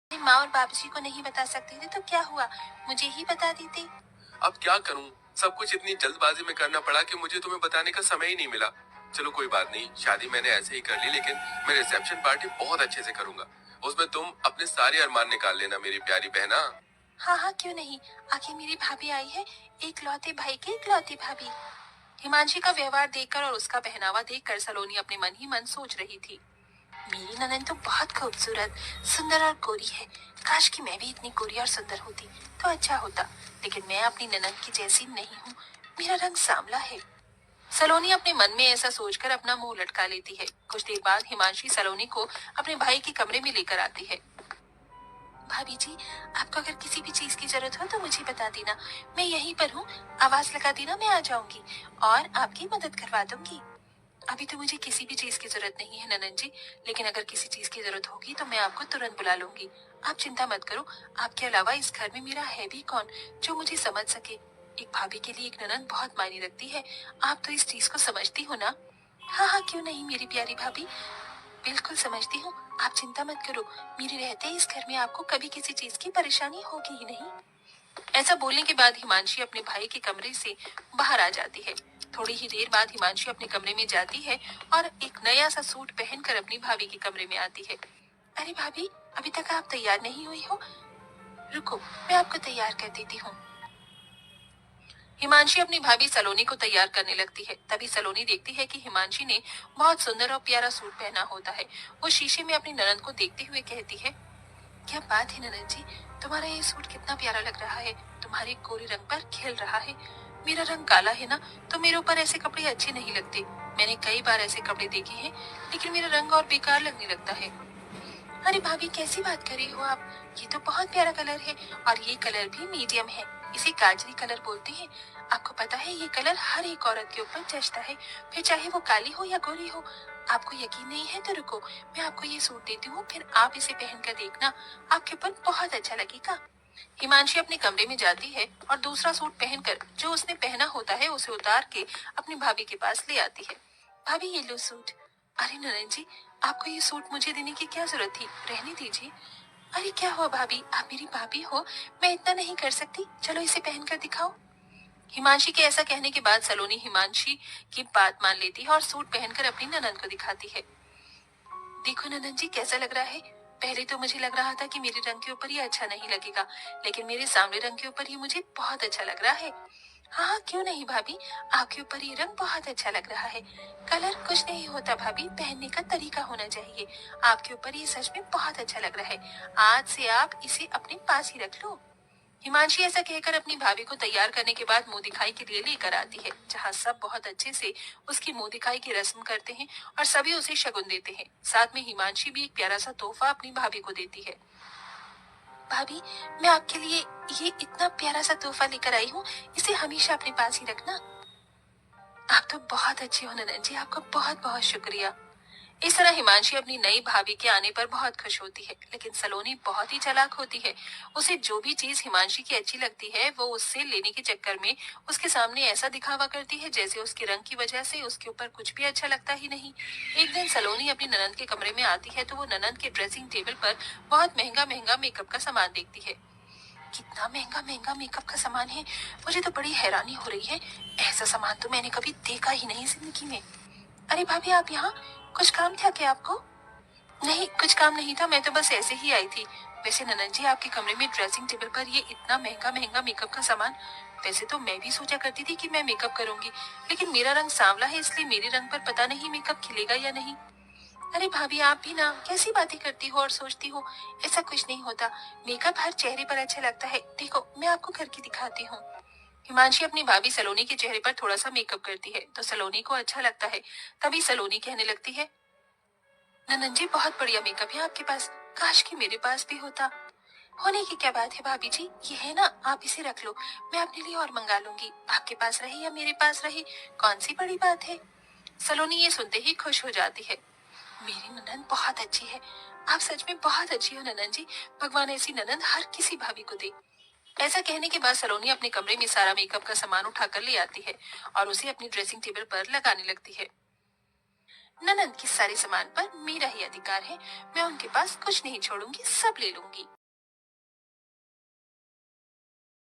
अपनी माँ और बाबूजी को नहीं बता सकते थे तो क्या हुआ, मुझे ही बता देते। अब क्या करूं, सब कुछ इतनी जल्दबाजी में करना पड़ा कि मुझे तुम्हें बताने का समय ही नहीं मिला। चलो कोई बात नहीं, शादी मैंने ऐसे ही कर ली, लेकिन मैं रिसेप्शन पार्टी बहुत अच्छे से करूंगा। उसमें तुम अपने सारे अरमान निकाल लेना मेरी प्यारी बहना। हाँ हाँ, क्यों नहीं। आखिर मेरी भाभी आई है, इकलौते भाई की इकलौती भाभी। हिमांशी का व्यवहार देखकर और उसका पहनावा देखकर सलोनी अपने मन ही मन सोच रही थी, मेरी ननद तो बहुत खूबसूरत, सुंदर और गोरी है। काश कि मैं भी इतनी गोरी और सुंदर होती तो अच्छा होता, लेकिन मैं अपनी ननद की जैसी नहीं हूँ। मेरा रंग सांवला है। सलोनी अपने मन में ऐसा सोचकर अपना मुंह लटका लेती है। कुछ देर बाद हिमांशी सलोनी को अपने भाई के कमरे में लेकर आती है। भाभी जी, आपको अगर किसी भी चीज की जरूरत हो तो मुझे बता देना, मैं यहीं पर हूँ। आवाज लगा देना, मैं आ जाऊंगी और आपकी मदद करवा दूंगी। अभी तो मुझे किसी भी चीज की जरूरत नहीं है ननन जी, लेकिन अगर किसी चीज की जरूरत होगी तो मैं आपको तुरंत बुला लूंगी। आप चिंता मत करो, आपके अलावा इस घर में मेरा है भी कौन जो मुझे समझ सके। एक भाभी के लिए एक ननन बहुत मायने रखती है। आप तो इस चीज को समझती हो ना। हाँ हाँ, क्यों नहीं मेरी प्यारी भाभी, बिल्कुल समझती हूँ। आप चिंता मत करो, मेरे रहते इस घर में आपको कभी किसी चीज की परेशानी होगी ही नहीं। ऐसा बोलने के बाद हिमांशी अपने भाई के कमरे से बाहर आ जाती है। थोड़ी ही देर बाद हिमांशी अपने कमरे में जाती है और एक नया सा सूट पहनकर अपनी भाभी के कमरे में आती है। अरे भाभी, अभी तक आप तैयार नहीं हुई हो, रुको मैं आपको तैयार कर देती हूँ। हिमांशी अपनी भाभी सलोनी को तैयार करने लगती है। तभी सलोनी देखती है कि हिमांशी ने बहुत सुंदर और प्यारा सूट पहना होता है। वो शीशे में अपनी ननद को देखते हुए कहती है, क्या बात है ननद जी, तुम्हारा ये सूट कितना प्यारा लग रहा है, तुम्हारे गोरे रंग पर खिल रहा है। मेरा रंग काला है ना, तो मेरे ऊपर ऐसे कपड़े अच्छे नहीं लगते। मैंने कई बार ऐसे कपड़े देखे हैं, लेकिन मेरा रंग और बेकार लगने लगता है। अरे भाभी, कैसी बात कर रही हो आप, ये तो बहुत प्यारा कलर है और ये कलर भी मीडियम है। इसे गाजरी कलर बोलते हैं। आपको पता है ये कलर हर एक औरत के ऊपर जचता है, फिर चाहे वो काली हो या गोरी हो। आपको यकीन नहीं है तो रुको, मैं आपको ये सूट देती हूँ, फिर आप इसे पहनकर देखना, आपके ऊपर बहुत अच्छा लगेगा। हिमांशी अपने कमरे में जाती है और दूसरा सूट पहनकर जो उसने पहना होता है उसे उतार के अपनी भाभी के पास ले आती है। भाभी ये लो सूट। अरे ननद जी, आपको ये सूट मुझे देने की क्या जरूरत थी, रहने दीजिए। अरे क्या हुआ भाभी, आप मेरी भाभी हो, मैं इतना नहीं कर सकती, चलो इसे पहनकर दिखाओ। हिमांशी के ऐसा कहने के बाद सलोनी हिमांशी की बात मान लेती है और सूट पहनकर अपनी ननद को दिखाती है। देखो ननद जी, कैसा लग रहा है। पहले तो मुझे लग रहा था कि मेरे रंग के ऊपर ये अच्छा नहीं लगेगा, लेकिन मेरे सांवले रंग के ऊपर ये मुझे बहुत अच्छा लग रहा है। हाँ हाँ, क्यों नहीं भाभी, आपके ऊपर ये रंग बहुत अच्छा लग रहा है। कलर कुछ नहीं होता भाभी, पहनने का तरीका होना चाहिए। आपके ऊपर ये सच में बहुत अच्छा लग रहा है। आज से आप इसे अपने पास ही रख लो। हिमांशी ऐसा कहकर अपनी भाभी को तैयार करने के बाद मुंह दिखाई के लिए लेकर आती है, जहाँ सब बहुत अच्छे से उसकी मुंह दिखाई की रस्म करते हैं और सभी उसे शगुन देते हैं। साथ में हिमांशी भी एक प्यारा सा तोहफा अपनी भाभी को देती है। भाभी, मैं आपके लिए ये इतना प्यारा सा तोहफा लेकर आई हूँ, इसे हमेशा अपने पास ही रखना। आप तो बहुत अच्छी हो ननद जी, आपका बहुत बहुत शुक्रिया। इस तरह हिमांशी अपनी नई भाभी के आने पर बहुत खुश होती है, लेकिन सलोनी बहुत ही चालाक होती है। उसे जो भी चीज हिमांशी की अच्छी लगती है वो उससे लेने के चक्कर में उसके सामने ऐसा दिखावा करती है जैसे उसके रंग की वजह से उसके ऊपर कुछ भी अच्छा लगता ही नहीं। एक दिन सलोनी अपनी ननद के कमरे में आती है तो वो ननद के ड्रेसिंग टेबल पर बहुत महंगा महंगा मेकअप का सामान देखती है। कितना महंगा महंगा मेकअप का सामान है, मुझे तो बड़ी हैरानी हो रही है। ऐसा सामान तो मैंने कभी देखा ही नहीं जिंदगी में। अरे भाभी, आप यहाँ, कुछ काम था क्या आपको? नहीं, कुछ काम नहीं था, मैं तो बस ऐसे ही आई थी। वैसे ननद जी, आपके कमरे में ड्रेसिंग टेबल पर ये इतना महंगा महंगा मेकअप का सामान, वैसे तो मैं भी सोचा करती थी कि मैं मेकअप करूंगी, लेकिन मेरा रंग सांवला है, इसलिए मेरे रंग पर पता नहीं मेकअप खिलेगा या नहीं। अरे भाभी, आप भी ना कैसी बातें करती हो और सोचती हो, ऐसा कुछ नहीं होता। मेकअप हर चेहरे पर अच्छा लगता है, देखो मैं आपको करके दिखाती हूँ। हिमांशी अपनी भाभी सलोनी के चेहरे पर थोड़ा सा मेकअप करती है तो सलोनी को अच्छा लगता है। तभी सलोनी कहने लगती है, ननन जी बहुत बढ़िया मेकअप है आपके पास, काश कि मेरे पास भी होता। होने की क्या बात है भाभी जी, ये है ना, आप इसे रख लो, मैं अपने लिए और मंगा लूंगी। आपके पास रहे या मेरे पास रहे, कौन सी बड़ी बात है। सलोनी ये सुनते ही खुश हो जाती है। मेरी ननन बहुत अच्छी है, आप सच में बहुत अच्छी हो ननन जी, भगवान ऐसी ननन हर किसी भाभी को दे। ऐसा कहने के बाद सलोनी अपने कमरे में सारा मेकअप का सामान उठाकर ले आती है और उसे अपनी ड्रेसिंग टेबल पर लगाने लगती है। ननद के सारे सामान पर मेरा ही अधिकार है, मैं उनके पास कुछ नहीं छोड़ूंगी, सब ले लूंगी।